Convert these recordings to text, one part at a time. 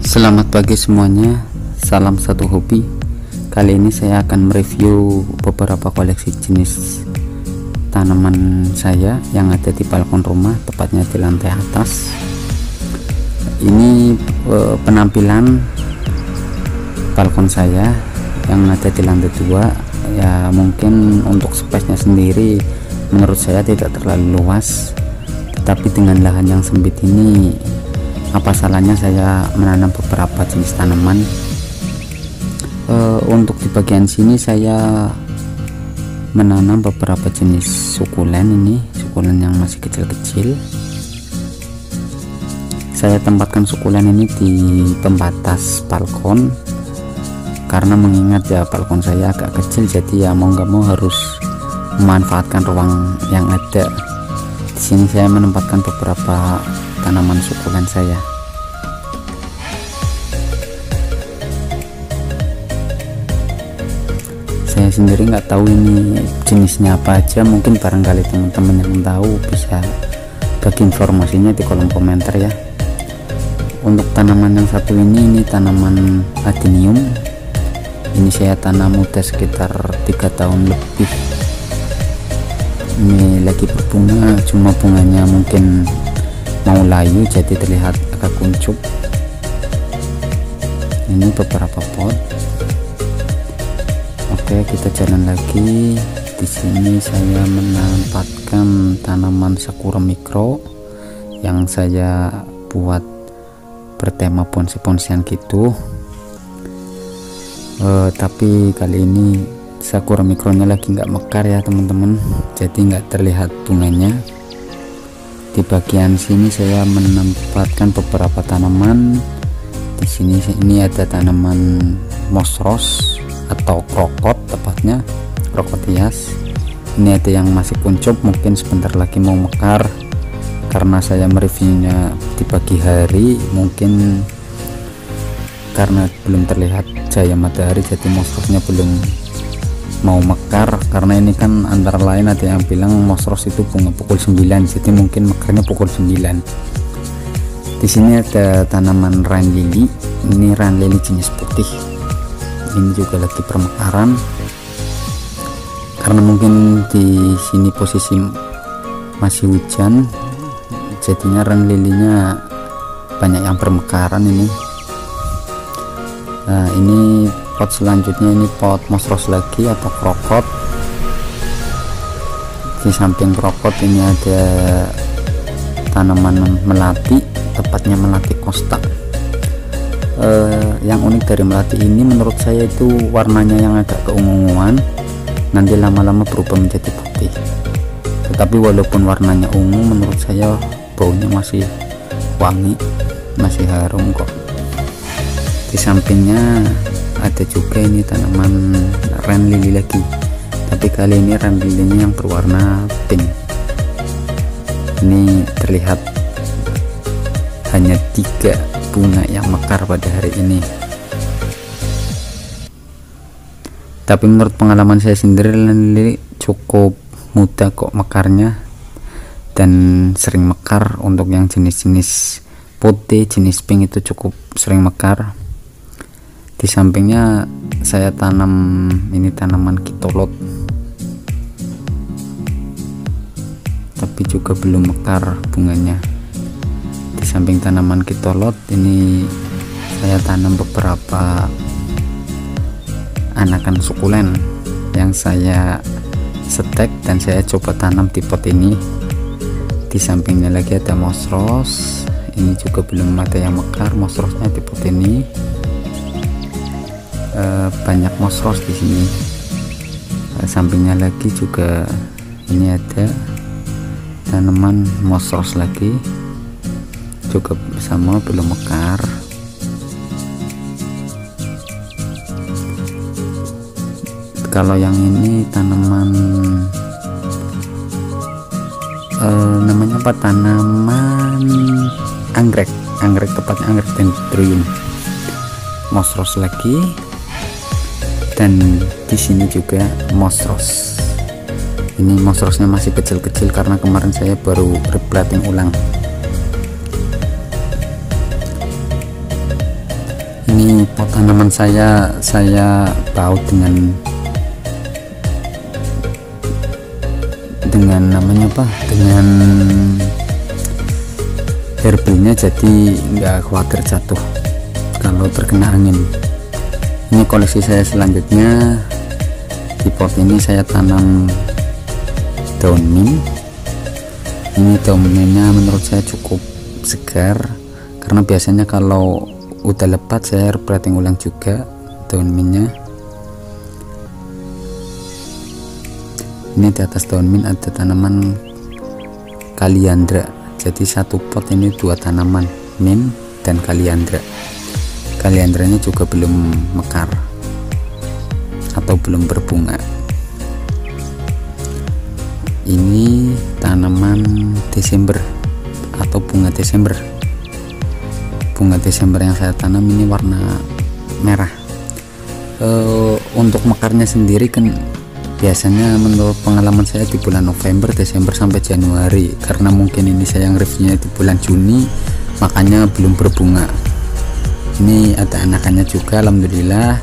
Selamat pagi semuanya, salam satu hobi. Kali ini saya akan mereview beberapa koleksi jenis tanaman saya yang ada di balkon rumah, tepatnya di lantai atas. Ini penampilan balkon saya yang ada di lantai 2. Ya mungkin untuk space-nya sendiri menurut saya tidak terlalu luas, tetapi dengan lahan yang sempit ini apa salahnya saya menanam beberapa jenis tanaman. Untuk di bagian sini saya menanam beberapa jenis sukulen. Ini sukulen yang masih kecil-kecil. Saya tempatkan sukulen ini di pembatas balkon karena mengingat ya balkon saya agak kecil, jadi ya mau nggak mau harus memanfaatkan ruang yang ada. Di sini saya menempatkan beberapa tanaman sukulen saya. Saya sendiri nggak tahu ini jenisnya apa aja, mungkin barangkali teman-teman yang tahu bisa bagi informasinya di kolom komentar ya. Untuk tanaman yang satu ini tanaman adenium. Ini saya tanam udah sekitar 3 tahun lebih. Ini lagi berbunga, cuma bunganya mungkin mau layu jadi terlihat agak kuncup. Ini beberapa pot. Oke, kita jalan lagi. Di sini saya menempatkan tanaman sakura mikro yang saya buat bertema ponsi-ponsian gitu. Tapi kali ini sakura mikronya lagi nggak mekar ya teman-teman, jadi nggak terlihat bunganya. Di bagian sini saya menempatkan beberapa tanaman. Di sini ini ada tanaman moss rose atau krokot, tepatnya krokot hias. Ini ada yang masih kuncup, mungkin sebentar lagi mau mekar. Karena saya mereviewnya di pagi hari, mungkin karena belum terlihat cahaya matahari jadi moss rose-nya belum mau mekar. Karena ini kan antara lain ada yang bilang moss rose itu bunga pukul 9, jadi mungkin mekarnya pukul 9. Di sini ada tanaman rain lily. Ini rain lily jenis putih. Ini juga lagi permekaran. Karena mungkin di sini posisi masih hujan, jadinya rain lily-nya banyak yang permekaran ini. Nah, ini pot selanjutnya, ini pot moss rose lagi atau krokot. Di samping krokot ini ada tanaman melati, tepatnya melati costa. Yang unik dari melati ini menurut saya itu warnanya yang agak keunguan, nanti lama-lama berubah menjadi putih. Tetapi walaupun warnanya ungu, menurut saya baunya masih wangi, masih harum kok. Di sampingnya ada juga ini tanaman rain lily lagi, tapi kali ini rain lily-nya yang berwarna pink. Ini terlihat hanya 3 bunga yang mekar pada hari ini. Tapi menurut pengalaman saya sendiri, rain lily cukup mudah kok mekarnya dan sering mekar. Untuk yang jenis-jenis putih, jenis pink itu cukup sering mekar. Di sampingnya saya tanam ini tanaman kitolot, tapi juga belum mekar bunganya. Di samping tanaman kitolot ini saya tanam beberapa anakan sukulen yang saya setek dan saya coba tanam di pot ini. Di sampingnya lagi ada moss rose. Ini juga belum ada yang mekar moss rose-nya di pot ini. Banyak moss rose di sini. Sampingnya lagi juga ini ada tanaman moss rose lagi, juga sama belum mekar. Kalau yang ini tanaman namanya apa, tanaman anggrek tepatnya anggrek dendrobium. Moss rose lagi. Dan di sini juga moss rose. Ini moss rose-nya masih kecil-kecil karena kemarin saya baru replanting ulang. pot tanaman saya baut dengan namanya apa, dengan herbalnya, jadi nggak khawatir jatuh kalau terkena angin. Ini koleksi saya selanjutnya. Di pot ini saya tanam daun mint. Ini daun mintnya menurut saya cukup segar, karena biasanya kalau udah lebat saya plating ulang juga daun mintnya. Ini di atas daun mint ada tanaman kaliandra, jadi satu pot ini dua tanaman, mint dan kaliandra. Kaliandranya juga belum mekar atau belum berbunga. Ini tanaman Desember atau bunga Desember. Bunga Desember yang saya tanam ini warna merah. Untuk mekarnya sendiri kan biasanya menurut pengalaman saya di bulan November, Desember sampai Januari, karena mungkin ini saya yang reviewnya di bulan Juni, makanya belum berbunga. Ini ada anakannya juga, alhamdulillah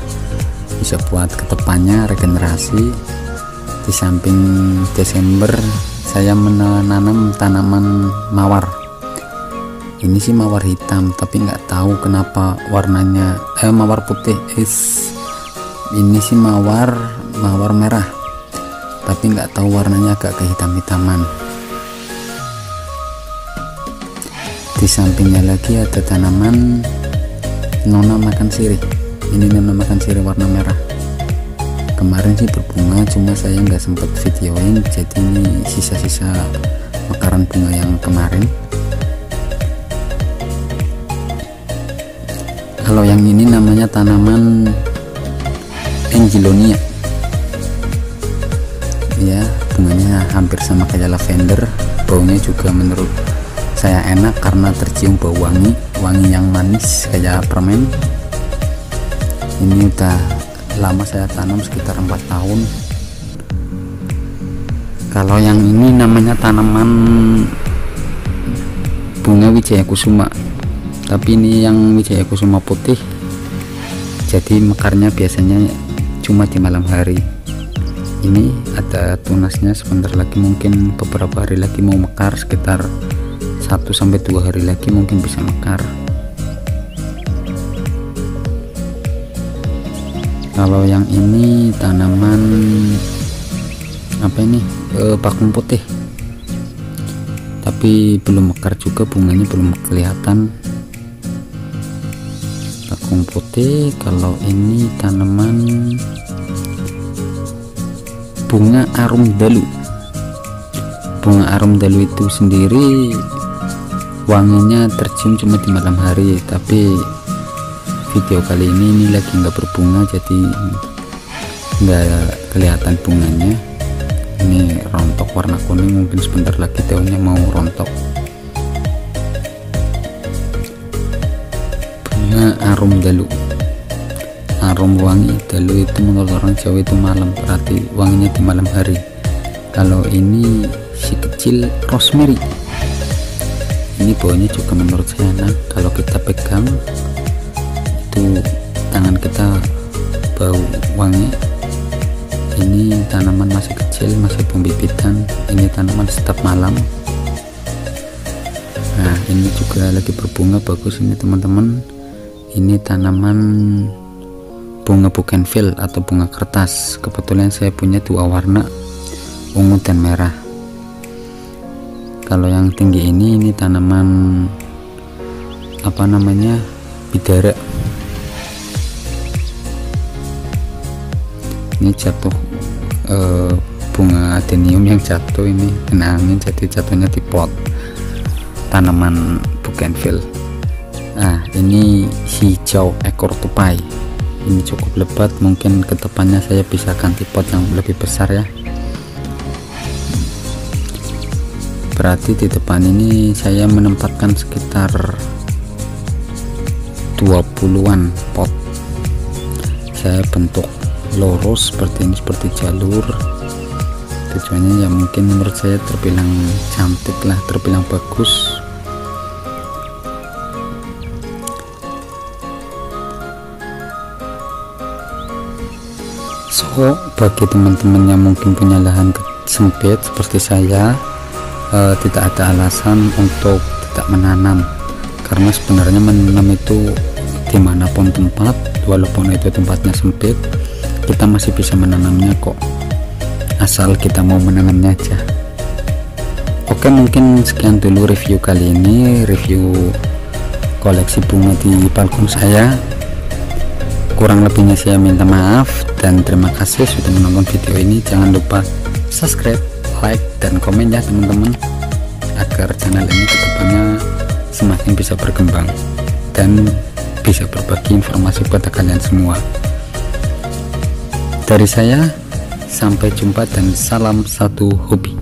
bisa buat kedepannya regenerasi. Di samping Desember saya menanam tanaman mawar. Ini sih mawar hitam, tapi nggak tahu kenapa warnanya mawar putih. Ini sih mawar merah, tapi nggak tahu warnanya agak kehitam-hitaman. Di sampingnya lagi ada tanaman nona makan sirih. Ini nona makan sirih warna merah. Kemarin sih berbunga, cuma saya nggak sempat videoin, jadi ini sisa-sisa mekaran bunga yang kemarin. Kalau yang ini namanya tanaman Angelonia. Ya, bunganya hampir sama kayak lavender, baunya juga menurut saya enak karena tercium bau wangi yang manis kayak permen. Ini udah lama saya tanam, sekitar 4 tahun. Kalau yang ini namanya tanaman bunga Wijaya Kusuma, tapi ini yang Wijaya Kusuma putih, jadi mekarnya biasanya cuma di malam hari. Ini ada tunasnya, sebentar lagi, mungkin beberapa hari lagi mau mekar, sekitar 1-2 hari lagi mungkin bisa mekar. Kalau yang ini tanaman apa ini, bakung putih, tapi belum mekar juga, bunganya belum kelihatan. Bakung putih. Kalau ini tanaman bunga arum dalu. Bunga arum dalu itu sendiri wanginya tercium cuma di malam hari, tapi video kali ini lagi nggak berbunga, jadi nggak kelihatan bunganya. Ini rontok warna kuning, mungkin sebentar lagi daunnya mau rontok. Bunga arum dalu, arum wangi. Dalu itu menurut orang Jawa itu malam, berarti wanginya di malam hari. Kalau ini si kecil rosemary, ini baunya juga menurut saya enak. Kalau kita pegang itu tangan kita bau wangi. Ini tanaman masih kecil, masih pembibitan. Ini tanaman setiap malam. Nah, ini juga lagi berbunga, bagus ini teman-teman. Ini tanaman bunga bougainville atau bunga kertas. Kebetulan saya punya 2 warna, ungu dan merah. Kalau yang tinggi ini tanaman apa namanya, bidara. Ini jatuh bunga adenium yang jatuh, ini kena angin jadi jatuhnya di pot tanaman bougainville. Nah, ini hijau ekor tupai. Ini cukup lebat, mungkin kedepannya saya bisa ganti pot yang lebih besar ya. Berarti di depan ini saya menempatkan sekitar 20-an pot. Saya bentuk lurus seperti ini, seperti jalur. Tujuannya ya mungkin menurut saya terbilang cantik lah, terbilang bagus. So bagi teman-teman yang mungkin punya lahan sempit seperti saya, tidak ada alasan untuk tidak menanam, karena sebenarnya menanam itu dimanapun tempat, walaupun itu tempatnya sempit, kita masih bisa menanamnya kok, asal kita mau menanamnya aja. Oke, mungkin sekian dulu review kali ini, review koleksi bunga di balkon saya. Kurang lebihnya saya minta maaf dan terima kasih sudah menonton video ini. Jangan lupa subscribe, like, dan komen ya teman-teman, agar channel ini kedepannya semakin bisa berkembang dan bisa berbagi informasi kepada kalian semua. Dari saya, sampai jumpa dan salam satu hobi.